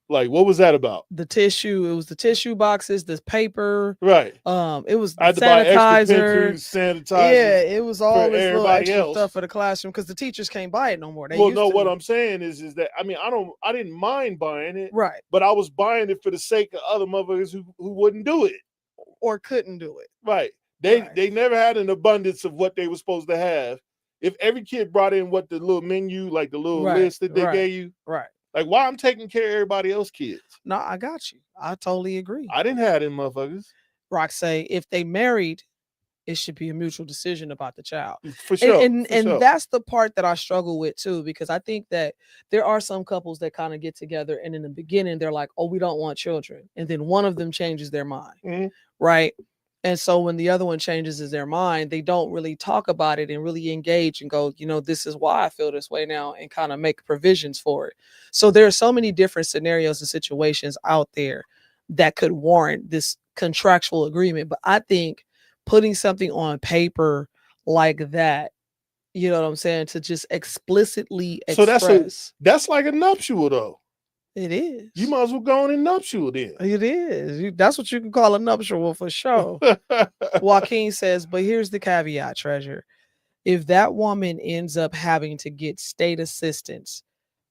Like, what was that about? The tissue, it was the tissue boxes, the paper, Right. it was I the had to buy extra sanitizer. pencils, sanitizers Yeah, it was for all this little everybody extra stuff else. for the classroom because the teachers can't buy it no more. They Well, used no, what to. I'm saying is that I mean I didn't mind buying it, Right. but I was buying it for the sake of other motherfuckers who wouldn't do it. Or couldn't do it. Right. Right. They never had an abundance of what they were supposed to have. If every kid brought in what the little menu, like the little Right. list that they Right. gave you, Right. like why I'm taking care of everybody else's kids. No, I got you. I totally agree. I didn't have them motherfuckers. Rock say if they married, it should be a mutual decision about the child. For sure. For And sure. that's the part that I struggle with too, because I think that there are some couples that kind of get together and in the beginning they're like, oh, we don't want children. And then one of them changes their mind. Mhm. Right. And so when the other one changes their mind, they don't really talk about it and really engage and go, this is why I feel this way now, and kind of make provisions for it. So there are so many different scenarios and situations out there that could warrant this contractual agreement. But I think putting something on paper like that, you know what I'm saying, to just explicitly So express. that's like a nuptial though. It is. You might as well go on in nuptial then. It is. That's what you can call a nuptial for sure. Joaquin says, but here's the caveat, Treasure. If that woman ends up having to get state assistance,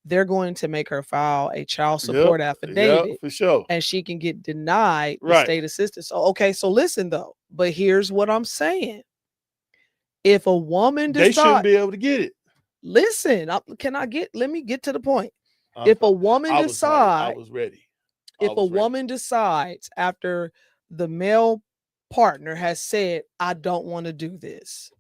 they're going to make her file a child support affidavit, for sure. and she can get denied the Right. state assistance. So, okay, so listen though, but here's what I'm saying. If a woman They shouldn't be able to get it. Listen, let me get to the point. If a woman decides, I was ready. If a woman decides after the male partner has said, I don't want to do this,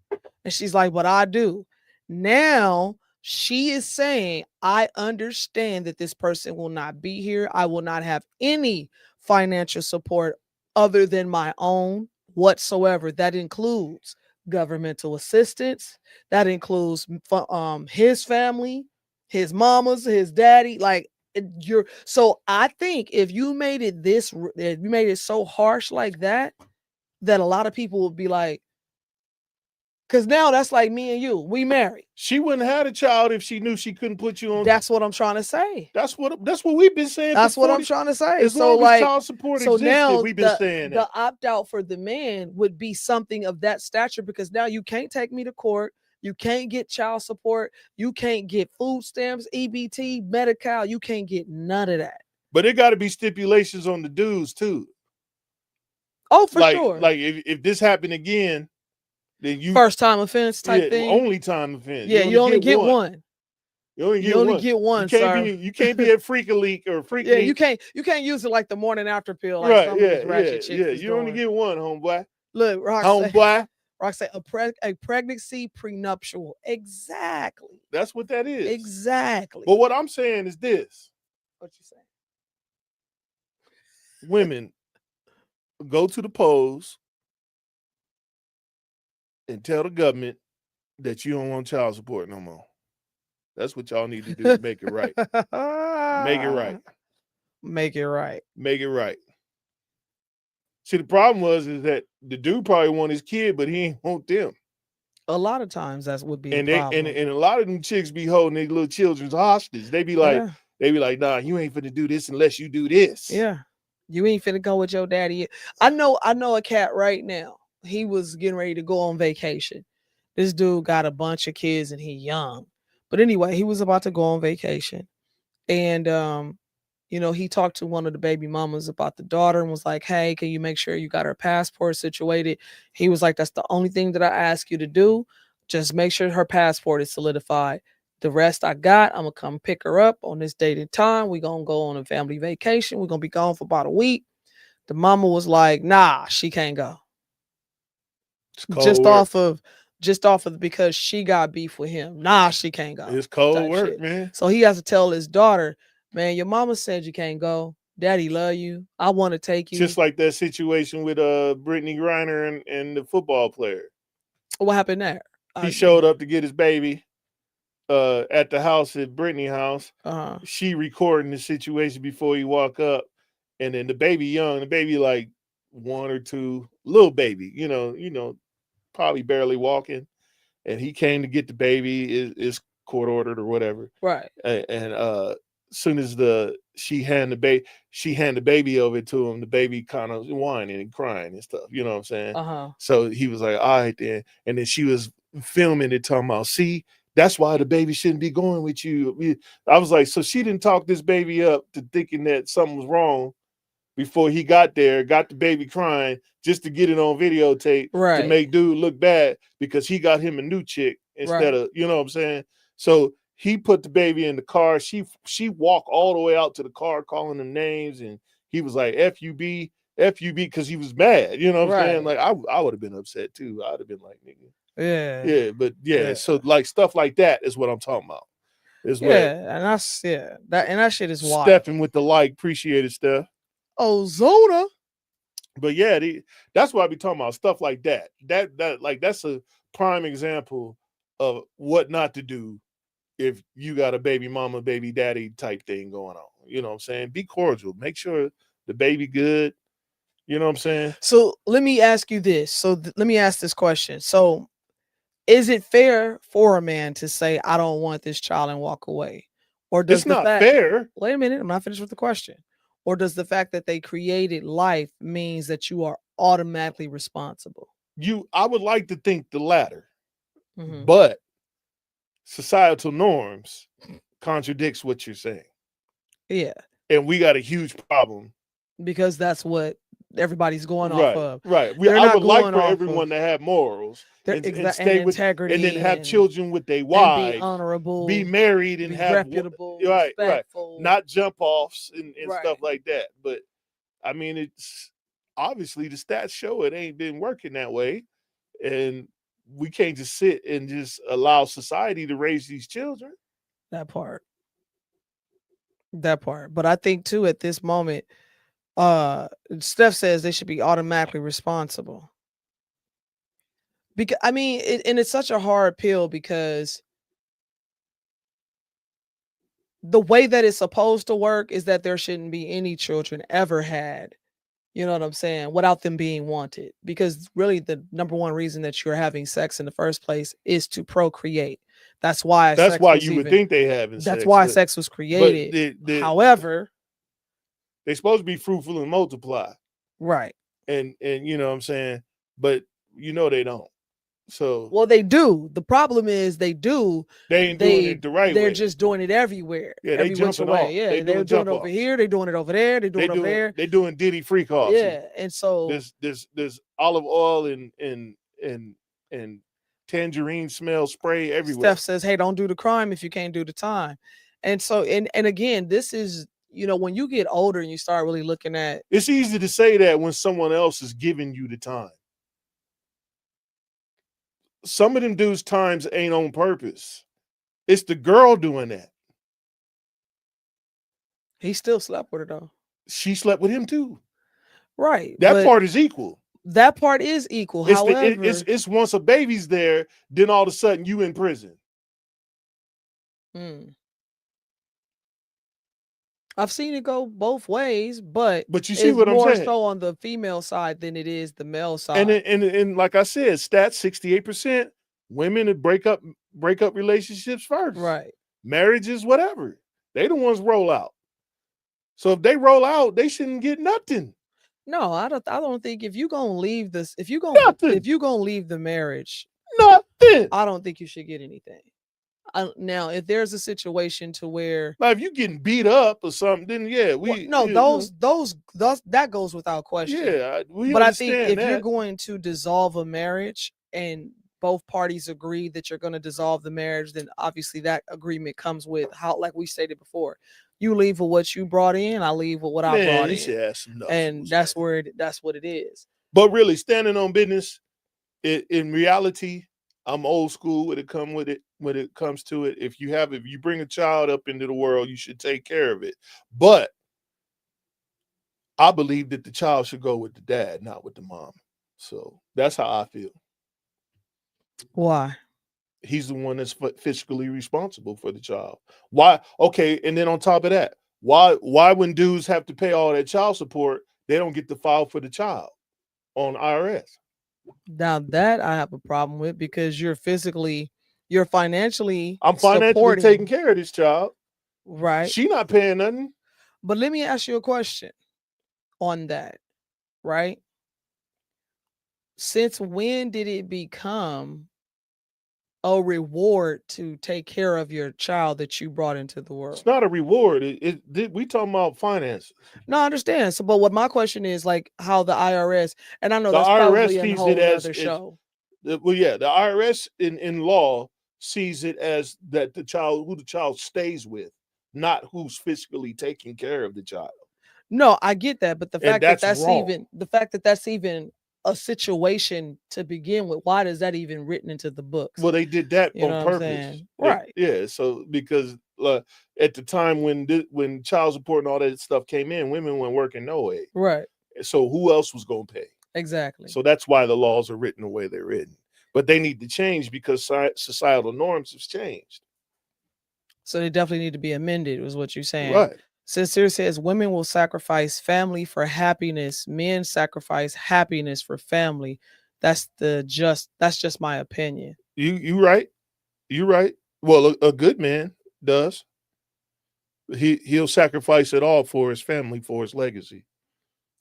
and she's like, but I do. Now she is saying, I understand that this person will not be here. I will not have any financial support other than my own whatsoever. That includes governmental assistance. That includes his family, his mamas, his daddy. Like, so I think if you made it so harsh like that a lot of people would be like, because now that's like me and you, we married. She wouldn't have had a child if she knew she couldn't put you on. That's what I'm trying to say. That's what we've been saying. That's what I'm trying to say. As long as child support existed, now we've been saying the opt out for the man would be something of that stature, because now you can't take me to court. You can't get child support. You can't get food stamps, EBT, Medi-Cal. You can't get none of that. But there got to be stipulations on the dues too. Oh, for sure. Like if this happened again, then you first time offense type thing. Only time offense. Yeah, you only get one. You only get one. You can't be at Freak a Leak or Freak. Yeah, you can't use it like the morning after pill. Like right. Some of these ratchet chicks You only get one, homeboy. Look, Rock say a pregnancy prenuptial. Exactly. That's what that is. Exactly. But what I'm saying is this. What you saying? Women go to the polls and tell the government that you don't want child support no more. That's what y'all need to do to make it right. Make it right. Make it right. Make it right. See, the problem is that the dude probably want his kid, but he ain't want them. A lot of times that would be and the problem. And a lot of them chicks be holding their little children's hostage. They be like, nah, you ain't finna do this unless you do this. Yeah. You ain't finna go with your daddy. I know a cat right now. He was getting ready to go on vacation. This dude got a bunch of kids and he young. But anyway, he was about to go on vacation. And he talked to one of the baby mamas about the daughter and was like, hey, can you make sure you got her passport situated? He was like, that's the only thing that I ask you to do. Just make sure her passport is solidified. The rest I got, I'm going to come pick her up on this date and time. We're going to go on a family vacation. We're going to be gone for about a week. The mama was like, nah, she can't go. Just off of because she got beef with him. Nah, she can't go. It's cold work, man. So he has to tell his daughter, man, your mama said you can't go. Daddy love you. I want to take you. Just like that situation with Brittany Griner and the football player. What happened there? He showed up to get his baby at the house at Brittany's house. Uh-huh. She recording the situation before he walk up. And then the baby young, the baby like 1 or 2, little baby, probably barely walking. And he came to get the baby, is court ordered or whatever. Right. And as soon as she hand the baby over to him, the baby kind of whining and crying and stuff. You know what I'm saying? Uh-huh. So he was like, all right then. And then she was filming it, talking about, see, that's why the baby shouldn't be going with you. I was like, so she didn't talk this baby up to thinking that something was wrong before he got there, got the baby crying just to get it on videotape to make dude look bad because he got him a new chick instead of, you know what I'm saying? So he put the baby in the car. She walked all the way out to the car calling them names, and he was like, FUB, because he was mad. You know what I'm saying? Like, I would have been upset too. I'd have been like, nigga. Yeah. Yeah. So like stuff like that is what I'm talking about. That shit is wild. Stepping with the appreciate it, Steph. Ozona. But yeah, that's why I be talking about stuff like that. That like that's a prime example of what not to do if you got a baby mama, baby daddy type thing going on. You know what I'm saying? Be cordial. Make sure the baby good. You know what I'm saying? So let me ask you this. Let me ask this question. So is it fair for a man to say, I don't want this child and walk away? Or does It's the not fact, fair. wait a minute, I'm not finished with the question. Or does the fact that they created life means that you are automatically responsible? I would like to think the latter, Hmm. but societal norms contradicts what you're saying. Yeah, And we got a huge problem. because that's what everybody's going off Right, of. right. They're I not would like going for off of everyone to have morals their and and stay with and then integrity have and children with their be wives, be honorable, married and be have reputable, right, right. respectful. Not jump offs and Right. stuff like that. But I mean, it's obviously the stats show it ain't been working that way, and we can't just sit and just allow society to raise these children. That part. That part. But I think too at this moment, Steph says they should be automatically responsible. Because I mean, and it's such a hard pill because the way that it's supposed to work is that there shouldn't be any children ever had. You know what I'm saying? Without them being wanted. Because really the number one reason that you're having sex in the first place is to procreate. That's why That's sex why was you would even think they having that's sex, why sex was but created. However, they supposed to be fruitful and multiply, right. and you know what I'm saying, but they don't. So Well, they do. The problem is they do. they ain't doing it the right They're way. just doing it everywhere, Yeah, they every which jumping way. off. They Yeah, they're doing doing jump it over offs. here. They're doing it over there. They're doing it over there. They doing Diddy freak offs. Yeah, and so There's olive oil and and tangerine smell spray Steph everywhere. says, "Hey, don't do the crime if you can't do the time." And so, and again, this is when you get older and you start really looking at It's easy to say that when someone else is giving you the time. Some of them dudes' times ain't on purpose. It's the girl doing that. he still slept with her though, She slept with him too. right? That But part is equal. that part is equal. However, It's once a baby's there, then all of a sudden you in prison. hmm, I've seen it go both ways, but But you see it's what I'm more saying? so on the female side than it is the male And side. like I said, stats 68% women that break up relationships first. Right. Marriages, whatever. They the ones roll out. So if they roll out, they shouldn't get nothing. No, I don't think if you gonna leave this, if Nothing. you gonna leave the marriage, Nothing. I don't think you should get anything. Now, if there's a situation to where Now, if you getting beat up or something, then yeah, no, those that goes without question. we But I think understand if you're that. going to dissolve a marriage and both parties agree that you're going to dissolve the marriage, then obviously that agreement comes with how, like we stated before, you leave with what you brought in, I leave with what I Man, brought you in, should have some and knuckles, man. that's what it is. But really, standing on business, in reality, I'm old school when it comes to it. If you bring a child up into the world, you should take care of it. But I believe that the child should go with the dad, not with the mom. So that's how I feel. Why? He's the one that's fiscally responsible for the child. Why? Okay, and then on top of that, why when dudes have to pay all that child support, they don't get to file for the child on IRS? Now that I have a problem with because you're financially I'm financially taking supporting, care of this child. right? She not paying nothing. But let me ask you a question on that, right? Since when did it become a reward to take care of your child that you brought into the world? It's not a reward. We talking about finances. No, I understand. So, but what my question is like how the IRS, and I know The that's IRS probably a sees it whole as nother show. well, yeah. The IRS in law sees it as that who the child stays with, not who's fiscally taking care of the child, No, I get that, but and that's wrong. the fact that that's even a situation to begin with, why is that even written into the books? Well, they did that You on know what I'm purpose. saying? Right. Yeah, so because at the time when child support and all that stuff came in, women weren't working no way. Right. So who else was going to pay? Exactly. So that's why the laws are written the way they're written. But they need to change because societal norms have changed. So they definitely need to be amended, was what you're saying. Right. Sincere says women will sacrifice family for happiness. Men sacrifice happiness for family. That's just my opinion. You right. You right. Well, a good man does. He'll sacrifice it all for his family, for his legacy.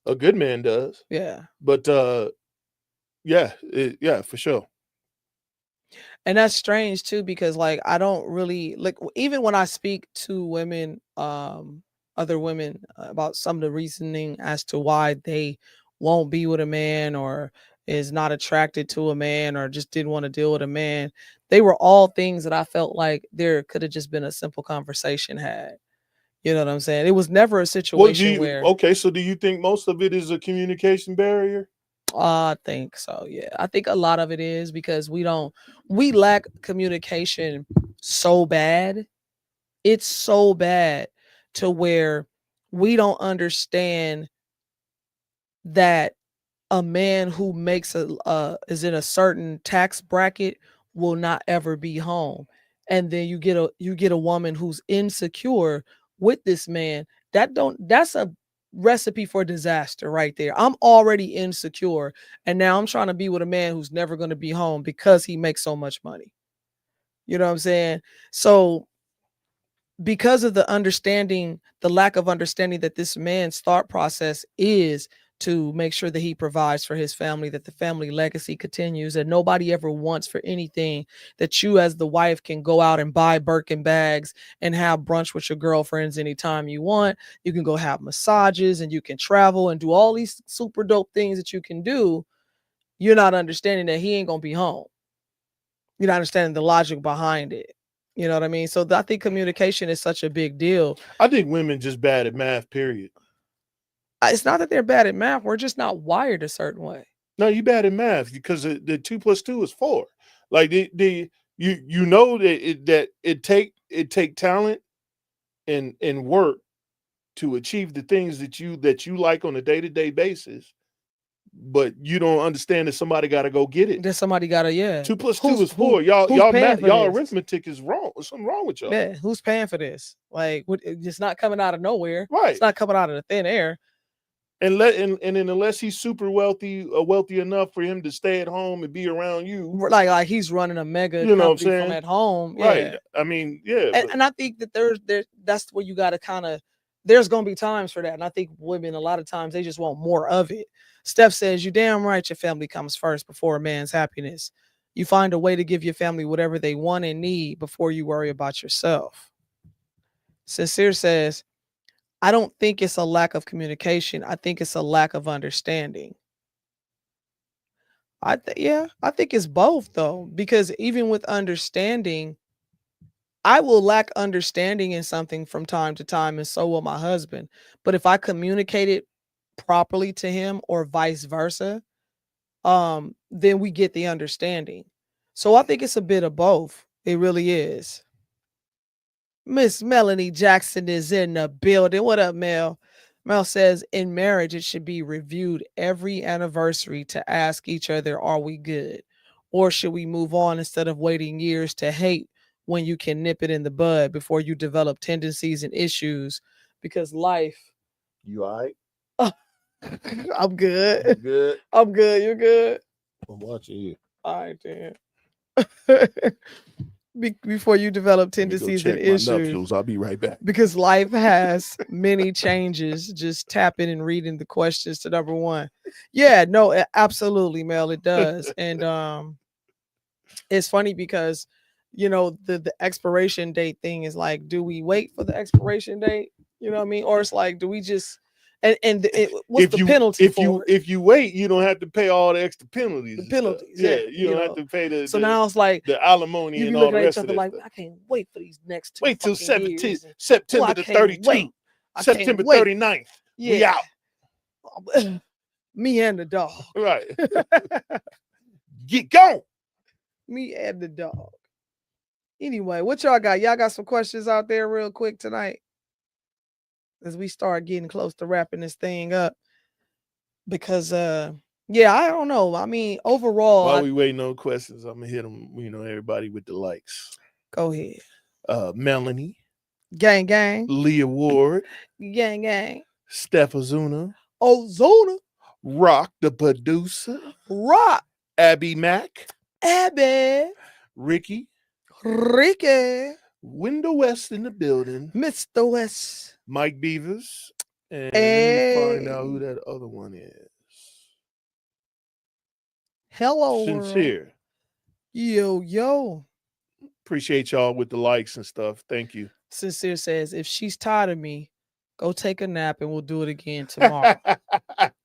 A good man does. Yeah. But yeah, for sure. And that's strange too, because like I don't really like even when I speak to women, other women about some of the reasoning as to why they won't be with a man or is not attracted to a man or just didn't want to deal with a man, they were all things that I felt like there could have just been a simple conversation had. You know what I'm saying? It was never a Well, do situation you where okay? So do you think most of it is a communication barrier? I think so. Yeah. I think a lot of it is because we lack communication so bad. It's so bad to where we don't understand that a man who makes is in a certain tax bracket will not ever be home. And then you get a woman who's insecure with this man. That's a recipe for disaster right there. I'm already insecure and now I'm trying to be with a man who's never going to be home because he makes so much money. You know what I'm saying? So because of the lack of understanding that this man's thought process is to make sure that he provides for his family, that the family legacy continues, and nobody ever wants for anything that you as the wife can go out and buy Birkin bags and have brunch with your girlfriends anytime you want. You can go have massages and you can travel and do all these super dope things that you can do. You're not understanding that he ain't gonna be home. You're not understanding the logic behind it. You know what I mean? So I think communication is such a big deal. I think women just bad at math. Period. It's not that they're bad at math. We're just not wired a certain way. No, you bad at math because the 2 plus 2 is 4. Like the you know that it take talent and work to achieve the things that you like on a day-to-day basis, but you don't understand that somebody got to go get it. That somebody gotta, yeah. 2 plus 2 is 4. Y'all Who's y'all paying math, for y'all this? arithmetic is wrong. There's something wrong with y'all. Yeah, who's paying for this? Like, it's not coming out of nowhere. Right. It's not coming out of the thin air. And then unless he's super wealthy, wealthy enough for him to stay at home and be around you, Like he's running a mega you know what I'm company from saying? at home. Right. Yeah. I mean, yeah. And I think that that's where you gotta kind of there's gonna be times for that. And I think women a lot of times they just want more of it. Steph says, you damn right your family comes first before a man's happiness. You find a way to give your family whatever they want and need before you worry about yourself. Sincere says, I don't think it's a lack of communication. I think it's a lack of understanding. I think it's both though, because even with understanding, I will lack understanding in something from time to time, and so will my husband. But if I communicate it properly to him or vice versa, then we get the understanding. So I think it's a bit of both. It really is. Miss Melanie Jackson is in the building. What up, Mel? Mel says, in marriage, it should be reviewed every anniversary to ask each other, are we good? Or should we move on instead of waiting years to hate when you can nip it in the bud before you develop tendencies and issues? Because life. You all right? I'm good. Good. I'm good. You're good. I'm watching you. All right, then. Before you develop tendencies and issues. Nuptials. I'll be right back. Because life has many changes. Just tap in and reading the questions to number one. Yeah, no, absolutely, Mel, it does. And it's funny because the expiration date thing is like, do we wait for the expiration date? You know what I mean? Or it's like, do we just what's the penalty for it? If you wait, you don't have to pay all the extra penalties. The penalties, yeah. You don't have to pay so now it's like the alimony you be and all looking the at each rest of other that like, stuff. I can't wait for these next 2 Wait till fucking years. September I the can't 32. wait. I can't September wait. 39th. Yeah. We out. Me and the dog. Right. Get going. Me and the dog. Anyway, what y'all got? Y'all got some questions out there real quick tonight as we start getting close to wrapping this thing up. because yeah, I don't know. I mean, overall, While we waiting on questions, I'm gonna hit them. Everybody with the likes. go ahead. Melanie, Gang gang. Leah Ward, Gang gang. Steph Ozuna, Ozuna. Rock the producer, Rock. Abby Mack, Abby. Ricky, Ricky. Window West in the building, Mr. West. Mike Beavers, and let me find out who Hey. that other one is. Hello world. Sincere. Yo, yo. Appreciate y'all with the likes and stuff. Thank you. Sincere says, if she's tired of me, go take a nap and we'll do it again tomorrow.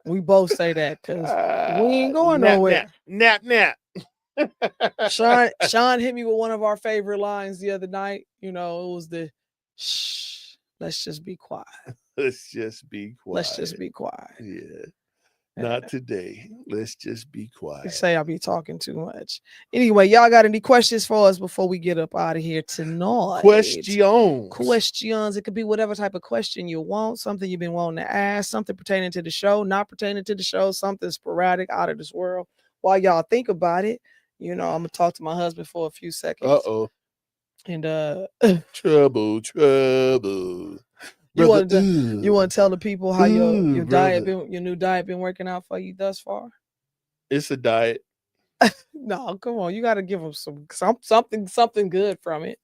We both say that because we ain't going nap, nowhere. Nap, nap. Sean hit me with one of our favorite lines the other night. It was the shh, let's just be quiet. Let's just be quiet. Let's just be quiet. Yeah. Not today. Let's just be quiet. They say I'll be talking too much. Anyway, y'all got any questions for us before we get up out of here tonight? Questions. It could be whatever type of question you want, something you've been wanting to ask, something pertaining to the show, not pertaining to the show, something sporadic, out of this world. While y'all think about it, I'm gonna talk to my husband for a few seconds. Uh-oh. And trouble. You want to tell the people how your new diet been working out for you thus far? It's a diet. No, come on. You got to give them something good from it.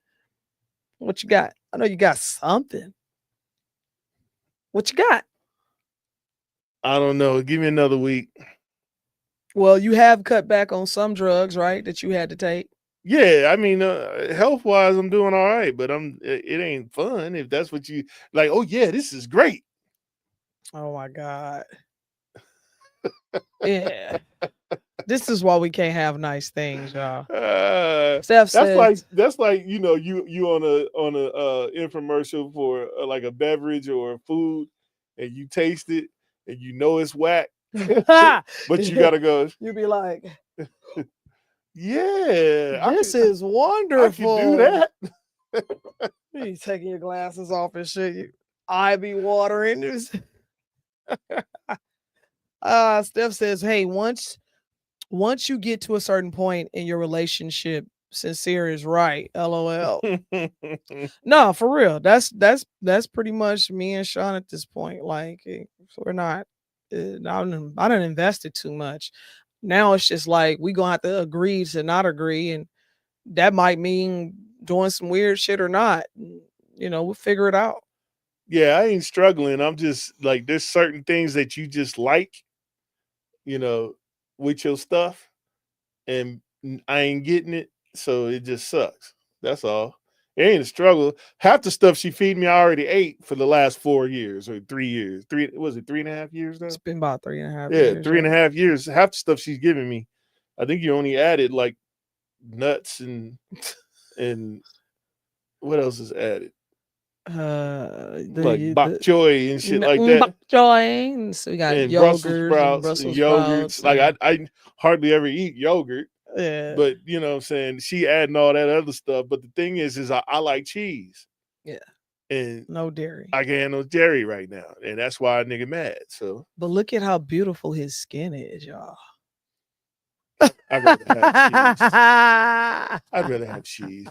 What you got? I know you got something. What you got? I don't know. Give me another week. Well, you have cut back on some drugs, right? That you had to take. Yeah, I mean, health-wise, I'm doing all right, but it ain't fun if that's what you like. Oh yeah, this is great. Oh my God. Yeah. This is why we can't have nice things, y'all. Steph says, that's like you on a infomercial for like a beverage or food, and you taste it and it's whack, but you gotta go. You be like, yeah, this is wonderful. I can do that. You taking your glasses off and shit. I be watering this. Steph says, hey, once you get to a certain point in your relationship, Sincere is right. LOL. No, for real. That's pretty much me and Sean at this point. Like, we're not. I done invested too much. Now it's just like we gonna have to agree to not agree, and that might mean doing some weird shit or not. We'll figure it out. Yeah, I ain't struggling. I'm just like, there's certain things that you just like, with your stuff, and I ain't getting it, so it just sucks. That's all. It ain't a struggle. Half the stuff she feed me, I already ate for the last 4 years or 3 years. Was it 3.5 years now? It's been about 3.5 years. Yeah, 3.5 years. Half the stuff she's giving me, I think you only added like nuts and what else is added? Like bok choy and shit like that. Bok choy. So we got yogurts, Brussels sprouts. Like I hardly ever eat yogurt. Yeah. But you know what I'm saying? She adding all that other stuff. But the thing is I like cheese. Yeah. And no dairy. I can't have no dairy right now. And that's why a nigga mad. So but look at how beautiful his skin is, y'all. I'd rather have cheese. I'd rather have cheese.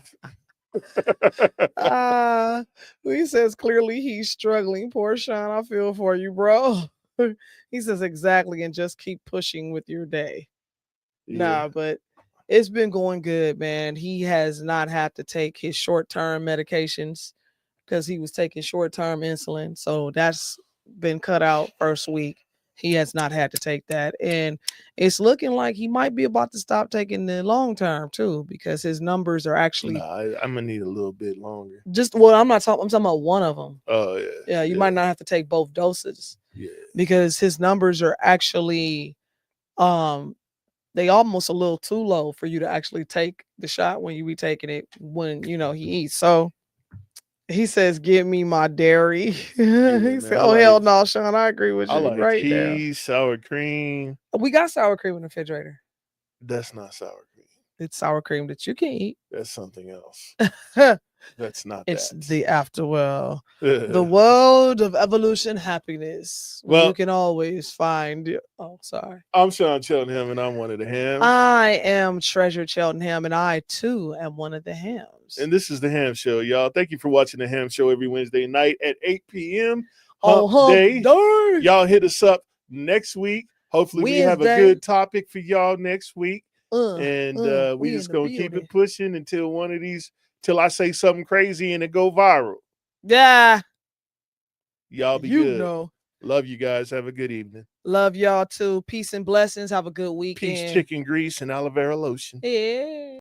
He says clearly he's struggling. Poor Sean, I feel for you, bro. He says exactly, and just keep pushing with your day. Yeah. Nah, but it's been going good, man. He has not had to take his short-term medications because he was taking short-term insulin. So that's been cut out first week. He has not had to take that. And it's looking like he might be about to stop taking the long-term too, because his numbers are actually. I'm going to need a little bit longer. I'm talking about one of them. Oh, yeah. Yeah, you might not have to take both doses. Yeah. Because his numbers are actually, they almost a little too low for you to actually take the shot when you be taking it when, he eats. So he says, give me my dairy. Yeah, he said, hell no, Sean, I agree with you. I like right cheese, sour cream. We got sour cream in the refrigerator. That's not sour cream. It's sour cream that you can eat. That's something else. That's not It's that. the afterworld. The world of evolution happiness. Where you Well, can always find. Oh, sorry. I'm Sean Cheltenham, and I'm one of the hams. I am Treasure Cheltenham, and I too am one of the hams. And this is the Ham Show, y'all. Thank you for watching the Ham Show every Wednesday night at 8 p.m. On Hump Day. Y'all hit us up next week. Hopefully, we have a Wednesday. good topic for y'all next week. And we just gonna keep it pushing until one of these, till I say something crazy and it go viral. Yeah. Y'all be good. Know. Love you guys. Have a good evening. Love y'all too. Peace and blessings. Have a good weekend. Peace, chicken grease, and aloe vera lotion. Yeah.